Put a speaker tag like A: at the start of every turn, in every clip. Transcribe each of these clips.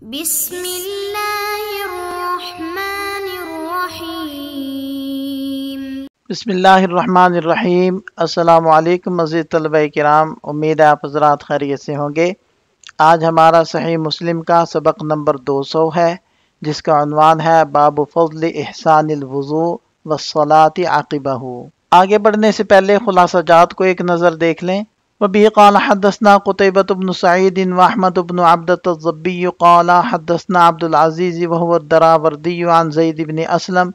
A: بسم اللہ الرحمن الرحیم۔
B: بسم اللہ الرحمن الرحیم۔ السلام علیکم عزیز طلبہ کرام، امید ہے آپ حضرات خیریت سے ہوں گے۔ آج ہمارا صحیح مسلم کا سبق نمبر 200 ہے، جس کا عنوان ہے باب فضل احسان الوضوء والصلاۃ عقبہ۔ آگے بڑھنے سے پہلے خلاصہ جات کو ایک نظر دیکھ لیں۔ وبه قال حدثنا قتيبة بن سعيد وأحمد بن عبدة الضبي قال حدثنا عبد العزيز وهو الدراوردي عن زيد بن أسلم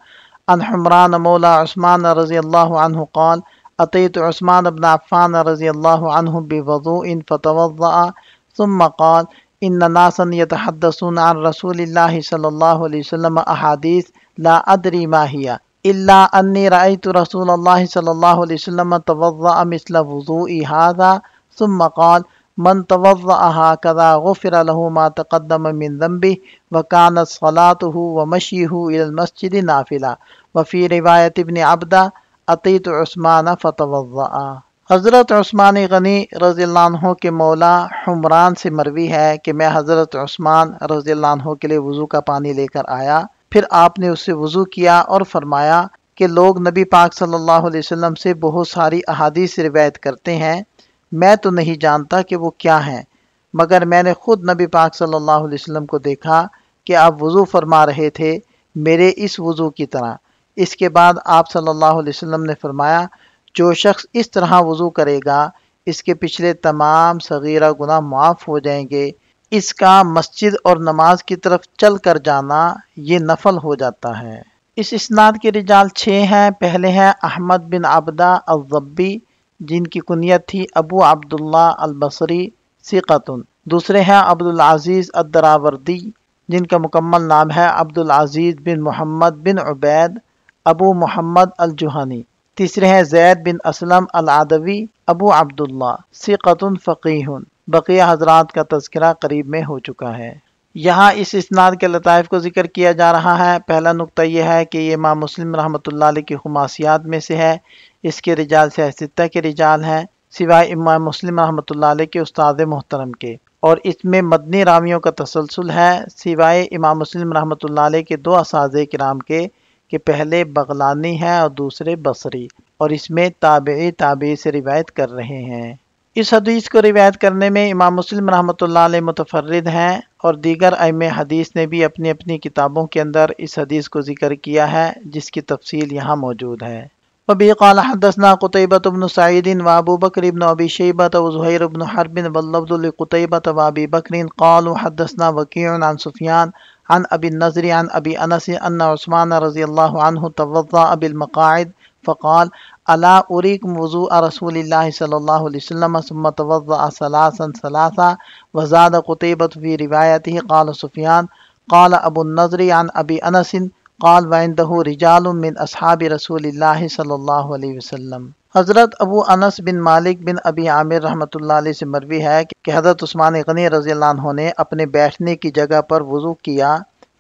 B: عن حمران مولى عثمان رضي الله عنه قال أتيت عثمان بن عفان رضي الله عنه بوضوء فتوضأ ثم قال إن ناسا يتحدثون عن رسول الله صلى الله عليه وسلم أحاديث لا أدري ما هي إلا أني رأيت رسول الله صلى الله عليه وسلم توضأ مثل وضوء هذا ثم قال من توضأ هكذا غفر له ما تقدم من ذنبه وكانت صلاته ومشيه إلى المسجد نافلة وفي رواية ابن عبدة أتيت عثمان فتوضأ۔ حضرت عثمان غنی رضی اللہ عنہ کے مولا حمران سے مروی ہے کہ میں حضرت عثمان رضی اللہ عنہ کے لیے وضو کا پانی لے کر آیا، پھر آپ نے اس سے وضو کیا اور فرمایا کہ لوگ نبی پاک صلی اللہ علیہ وسلم سے بہت ساری احادیث روایت کرتے ہیں، میں تو نہیں جانتا کہ وہ کیا ہیں، مگر میں نے خود نبی پاک صلی اللہ علیہ وسلم کو دیکھا کہ آپ وضو فرما رہے تھے میرے اس وضو کی طرح۔ اس کے بعد آپ صلی اللہ علیہ وسلم نے فرمایا جو شخص اس طرح وضو کرے گا اس کے پچھلے تمام صغیرہ گناہ معاف ہو جائیں گے، اس کا مسجد اور نماز کی طرف چل کر جانا یہ نفل ہو جاتا ہے۔ اس اسناد کے رجال 6 ہیں۔ پہلے ہیں احمد بن عبدہ الضبی جن کی کنیت تھی ابو عبداللہ البصری ثقۃ۔ دوسرے ہیں عبد العزیز الدراوردی جن کا مکمل نام ہے عبد العزیز بن محمد بن عبید ابو محمد الجہنی۔ تیسرے ہیں زید بن اسلم العدوی ابو عبداللہ ثقۃ فقیہ۔ بقیہ حضرات کا تذکرہ قریب میں ہو چکا ہے۔ یہاں اس اسناد کے لطائف کو ذکر کیا جا رہا ہے۔ پہلا نقطہ یہ ہے کہ یہ امام مسلم رحمۃ اللہ علیہ کی خماسیات میں سے ہے، اس کے رجال ستہ کے رجال ہیں سوائے امام مسلم رحمۃ اللہ علیہ کے استاد محترم کے، اور اس میں مدنی راویوں کا تسلسل ہے سوائے امام مسلم رحمۃ اللہ علیہ کے 2 اساتذہ کرام کے کہ پہلے بغلانی ہے اور دوسرے بصری، اور اس میں تابعی سے روایت کر رہے ہیں۔ اس حدیث کو روایت کرنے میں امام مسلم رحمۃ اللہ علیہ متفرد ہیں، اور دیگر ائمہ حدیث نے بھی اپنی اپنی کتابوں کے اندر اس حدیث کو ذکر کیا ہے جس کی تفصیل یہاں موجود ہے۔ وبه قال حدثنا قتيبة بن سعيد وابو بكر بن ابي شيبة وزهير بن حرب واللفظ لقتيبة وابي بكر قالوا حدثنا وكيع عن سفيان عن ابي النضر عن ابي انس ان عثمان رضي الله عنه توضأ بالمقاعد فقال الا اريكم وضوء رسول الله صلى الله عليه وسلم ثم توضأ ثلاثا وزاد قتيبة في روايته قال سفيان قال ابو النضر عن ابي انس قال وعنده رجال من اصحاب رسول اللہ صلی اللہ علیہ وسلم۔ حضرت ابو انس بن مالک بن ابی عامر رحمۃ اللہ علیہ سے مروی ہے کہ حضرت عثمان غنی رضی اللہ عنہ نے اپنے بیٹھنے کی جگہ پر وضو کیا،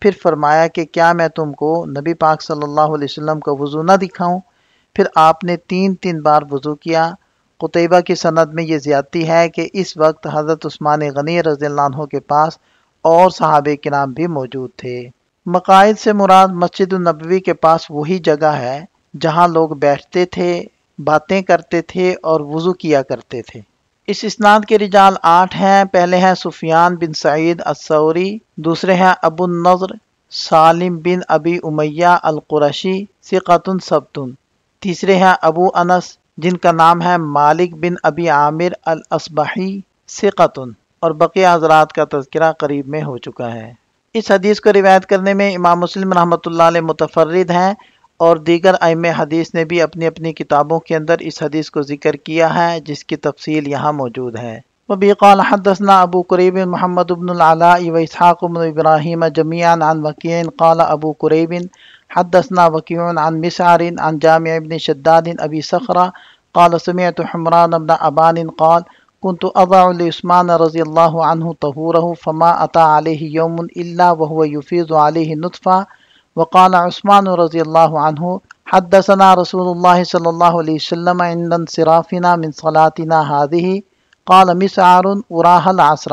B: پھر فرمایا کہ کیا میں تم کو نبی پاک صلی اللہ علیہ وسلم کا وضو نہ دکھاؤں؟ پھر آپ نے 3 بار وضو کیا۔ قتیبہ کی سند میں یہ زیادتی ہے کہ اس وقت حضرت عثمان غنی رضی اللہ عنہ کے پاس اور صحابہ کرام بھی موجود تھے۔ مقاعد سے مراد مسجد النبوی کے پاس وہی جگہ ہے جہاں لوگ بیٹھتے تھے، باتیں کرتے تھے اور وضو کیا کرتے تھے۔ اس اسناد کے رجال 8 ہیں۔ پہلے ہیں سفیان بن سعید الثوری، دوسرے ہیں ابو النضر سالم بن ابی امیہ القرشی ثقۃ ثبت، تیسرے ہیں ابو انس جن کا نام ہے مالک بن ابی عامر الاصبحی ثقۃ، اور بقیہ حضرات کا تذکرہ قریب میں ہو چکا ہے۔ اس حدیث کو روایت کرنے میں امام مسلم رحمۃ اللہ علیہ متفرد ہیں، اور دیگر ائمہ حدیث نے بھی اپنی اپنی کتابوں کے اندر اس حدیث کو ذکر کیا ہے جس کی تفصیل یہاں موجود ہے۔ وبه قال حدثنا ابو قریب محمد بن العلاء واسحاق بن ابراہیم جميعا عن وكيع قال ابو قریب حدثنا وكيع عن مسعر عن جامع بن شداد ابي صخرة قال سمعت حمران بن ابان قال كنت أضع لعثمان رضي الله عنه طهوره فما أتى عليه يوم إلا وهو يفيض عليه نطفا وقال عثمان رضي الله عنه حدثنا رسول الله صلى الله عليه وسلم عند انصرافنا من صلاتنا هذه قال مسعر أراها العصر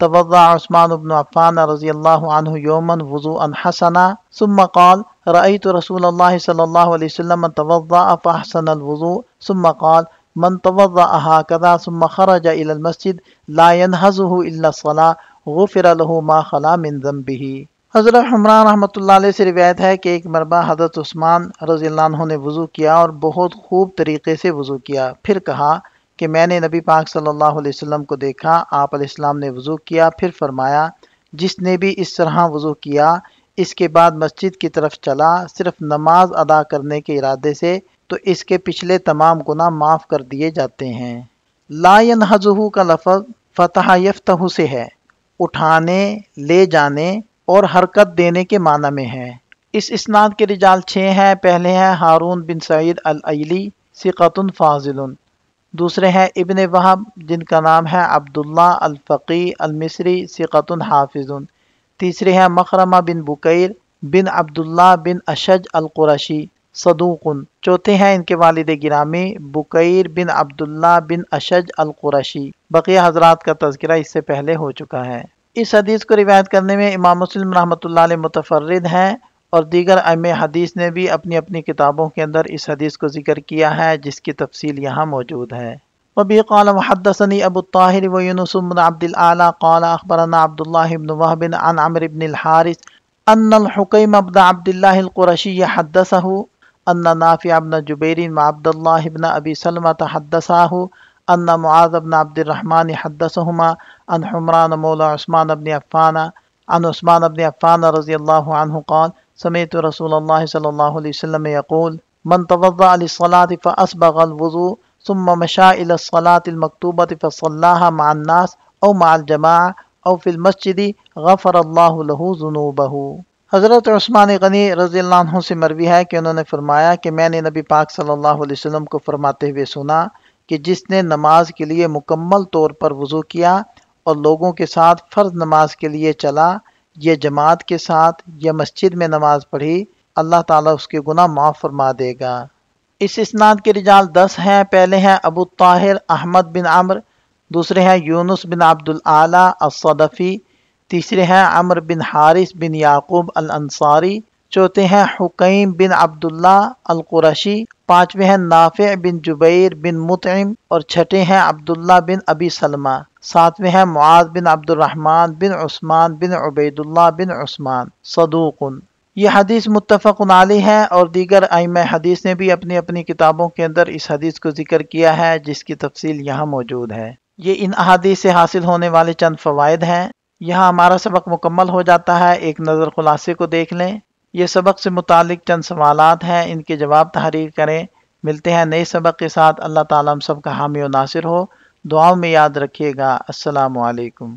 B: توضأ عثمان بن عفان رضی اللہ عنہ یوما وضوءا حسنا ثم قال رأيت رسول الله صلى الله عليه وسلم توضأ فأحسن الوضوء ثم قال من توضأ هكذا ثم خرج إلى المسجد لا ينهزه إلا الصلاة غفر له ما خلا من ذنبه۔ حضرت حمران رحمۃ اللہ علیہ سے روایت ہے کہ ایک مرتبہ حضرت عثمان رضی اللہ عنہ نے وضو کیا اور بہت خوب طریقے سے وضو کیا، پھر کہا کہ میں نے نبی پاک صلی اللہ علیہ وسلم کو دیکھا، آپ علیہ السلام نے وضو کیا، پھر فرمایا جس نے بھی اس طرح وضو کیا اس کے بعد مسجد کی طرف چلا صرف نماز ادا کرنے کے ارادے سے تو اس کے پچھلے تمام گناہ معاف کر دیے جاتے ہیں۔ لا ینہزہ کا لفظ فتح یفتح سے ہے، اٹھانے، لے جانے اور حرکت دینے کے معنی میں ہے۔ اس اسناد کے رجال 6 ہیں۔ پہلے ہیں ہارون بن سعید الایلی ثقۃ فاضل، دوسرے ہیں ابن وہب جن کا نام ہے عبداللہ الفقی المصری ثقۃ حافظ، تیسرے ہیں مخرمہ بن بکیر بن عبداللہ بن اشج القرشی صدوق، چوتھے ہیں ان کے والد گرامی بکیر بن عبداللہ بن اشج القرشی۔ بقیہ حضرات کا تذکرہ اس سے پہلے ہو چکا ہے۔ اس حدیث کو روایت کرنے میں امام مسلم رحمۃ اللہ علیہ متفرد ہیں اور دیگر ائمہ حدیث نے بھی اپنی اپنی کتابوں کے اندر اس حدیث کو ذکر کیا ہے جس کی تفصیل یہاں موجود ہے۔ وبه قال وحدثني ابو الطاهر ويونس بن عبد الاعلى قال اخبرنا عبد الله بن وهب عن عمرو بن الحارث ان الحكيم بن عبد الله القرشي حدثه ان نافع بن جبير مع عبد الله بن ابي سلمة حدثاه ان معاذ بن عبد الرحمن حدثهما عن حمران مولى عثمان بن عفان عن عثمان بن عفان رضي الله عنه قال سمعت رسول الله صلى الله عليه وسلم يقول من توضأ للصلاة فأسبغ الوضوء ثم مشى إلى الصلاة المكتوبة فصلاها مع الناس أو مع الجماعة أو في المسجد غفر الله له ذنوبه۔ حضرت عثمان غنی رضی اللہ عنہ سے مروی ہے کہ انہوں نے فرمایا کہ میں نے نبی پاک صلی اللہ علیہ وسلم کو فرماتے ہوئے سنا کہ جس نے نماز کے لیے مکمل طور پر وضو کیا اور لوگوں کے ساتھ فرض نماز کے لیے چلا یا جماعت کے ساتھ یا مسجد میں نماز پڑھی، اللہ تعالیٰ اس کے گناہ معاف فرما دے گا۔ اس اسناد کے رجال 10 ہیں۔ پہلے ہیں ابو الطاہر احمد بن عمرو، دوسرے ہیں یونس بن عبد الاعلی الصدفی، تیسرے ہیں عمرو بن حارث بن یعقوب الانصاری، چوتھے ہیں حکیم بن عبداللہ القرشی، پانچویں ہیں نافع بن جبیر بن مطعم اور چھٹے ہیں عبداللہ بن ابی سلمہ، ساتویں ہیں معاذ بن عبد الرحمن بن عثمان بن عبید اللہ بن عثمان صدوق۔ یہ حدیث متفق علیہ ہے اور دیگر ائمہ حدیث نے بھی اپنی اپنی کتابوں کے اندر اس حدیث کو ذکر کیا ہے جس کی تفصیل یہاں موجود ہے۔ یہ ان احادیث سے حاصل ہونے والے چند فوائد ہیں۔ یہاں ہمارا سبق مکمل ہو جاتا ہے۔ ایک نظر خلاصے کو دیکھ لیں۔ یہ سبق سے متعلق چند سوالات ہیں، ان کے جواب تحریر کریں۔ ملتے ہیں نئے سبق کے ساتھ۔ اللہ تعالیٰ ہم سب کا حامی و ناصر ہو۔ دعاؤں میں یاد رکھیے گا۔ السلام علیکم۔